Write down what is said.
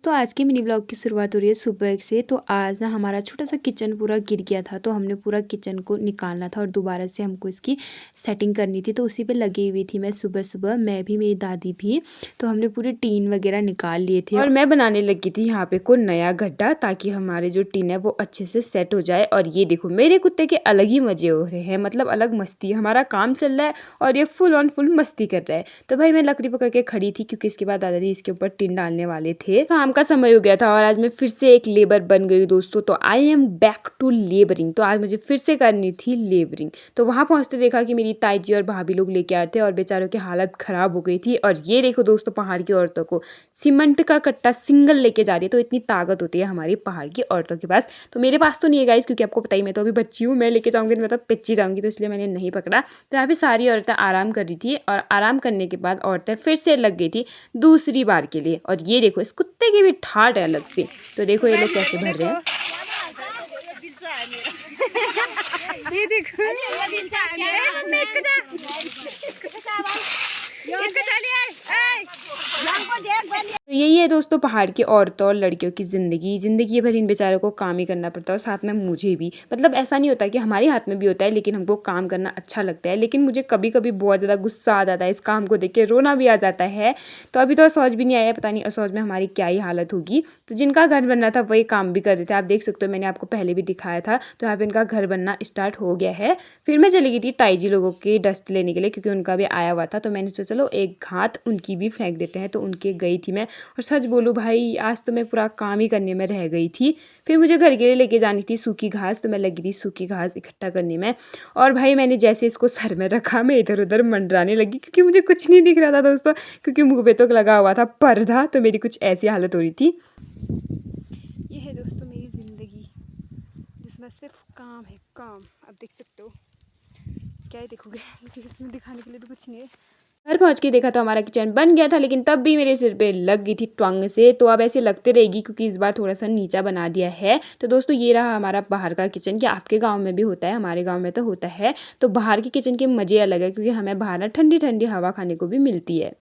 तो आज के मिनी ब्लॉग की शुरुआत हो रही है सुबह से। तो आज ना हमारा छोटा सा किचन पूरा गिर गया था, तो हमने पूरा किचन को निकालना था और दोबारा से हमको इसकी सेटिंग करनी थी। तो उसी पे लगी हुई थी मैं सुबह सुबह, मैं भी मेरी दादी भी। तो हमने पूरे टीन वगैरह निकाल लिए थे और मैं बनाने लगी थी यहाँ पे को नया गड्ढा, ताकि हमारे जो टीन है वो अच्छे से सेट हो जाए। और ये देखो मेरे कुत्ते के अलग ही मजे हो रहे हैं, मतलब अलग मस्ती। हमारा काम चल रहा है और ये फुल ऑन फुल मस्ती कर रहा है। तो भाई मैं लकड़ी पकड़ के खड़ी थी, क्योंकि इसके बाद दादाजी इसके ऊपर टीन डालने वाले थे। शाम का समय हो गया था और आज मैं फिर से एक लेबर बन गई दोस्तों। तो I am back to labouring. तो आज मुझे फिर से करनी थी लेबरिंग। तो वहां पहुंचते देखा कि मेरी ताई जी और भाभी लोग लेके आए थे और बेचारों की हालत खराब हो गई थी। और ये देखो दोस्तों, पहाड़ की औरतों को सीमेंट का कट्टा सिंगल लेके जा रही है। तो इतनी ताकत होती है हमारी पहाड़ की औरतों के पास। तो मेरे पास तो नहीं है गाइस, क्योंकि आपको पता ही मैं तो अभी बच्ची हूँ, मैं लेके जाऊंगी मतलब पिच्ची जाऊंगी, तो इसलिए मैंने नहीं पकड़ा। तो यहाँ पे सारी औरतें आराम कर रही थी और आराम करने के बाद औरतें फिर से लग गई थी दूसरी बार के लिए। और ये देखो इस कुत्ते की भी ठाट है अलग से। तो देखो ये लोग कैसे भर रहे हैं। ये देखो तो यही है दोस्तों पहाड़ की औरतों और लड़कियों की ज़िंदगी भर इन बेचारों को काम ही करना पड़ता है। और साथ में मुझे भी, मतलब ऐसा नहीं होता कि हमारे हाथ में भी होता है, लेकिन हमको काम करना अच्छा लगता है। लेकिन मुझे कभी कभी बहुत ज़्यादा गुस्सा आ जाता है इस काम को देख के, रोना भी आ जाता है। तो अभी तो असौज भी नहीं आया, पता नहीं असौज में हमारी क्या ही हालत होगी। तो जिनका घर बनना था वही काम भी कर रहे थे, आप देख सकते हो, मैंने आपको पहले भी दिखाया था। तो यहाँ पे इनका घर बनना स्टार्ट हो गया है। फिर मैं चली गई थी ताई जी लोगों की डस्ट लेने के लिए, क्योंकि उनका भी आया हुआ था। तो मैंने सोचा चलो एक हाथ उनकी भी फेंक देते हैं। तो उनके गई थी मैं, और सच बोलूँ भाई आज तो मैं पूरा काम ही करने में रह गई थी। फिर मुझे घर के लिए लेके जानी थी सूखी घास, तो मैं लगी थी सूखी घास इकट्ठा करने में। और भाई मैंने जैसे इसको सर में रखा, मैं इधर उधर मंडराने लगी, क्योंकि मुझे कुछ नहीं दिख रहा था दोस्तों, क्योंकि मुँह पे तो लगा हुआ था पर्दा। तो मेरी कुछ ऐसी हालत हो रही थी। ये है दोस्तों मेरी ज़िंदगी, जिसमें सिर्फ काम है काम। अब देख सकते हो, क्या ही देखोगे, क्योंकि इसमें दिखाने के लिए भी कुछ नहीं है। घर पहुंच के देखा तो हमारा किचन बन गया था, लेकिन तब भी मेरे सिर पे लग गई थी ट्वंग से। तो अब ऐसे लगते रहेगी, क्योंकि इस बार थोड़ा सा नीचा बना दिया है। तो दोस्तों ये रहा हमारा बाहर का किचन। क्या आपके गांव में भी होता है? हमारे गांव में तो होता है। तो बाहर के किचन के मज़े अलग है, क्योंकि हमें बाहर ठंडी ठंडी हवा खाने को भी मिलती है।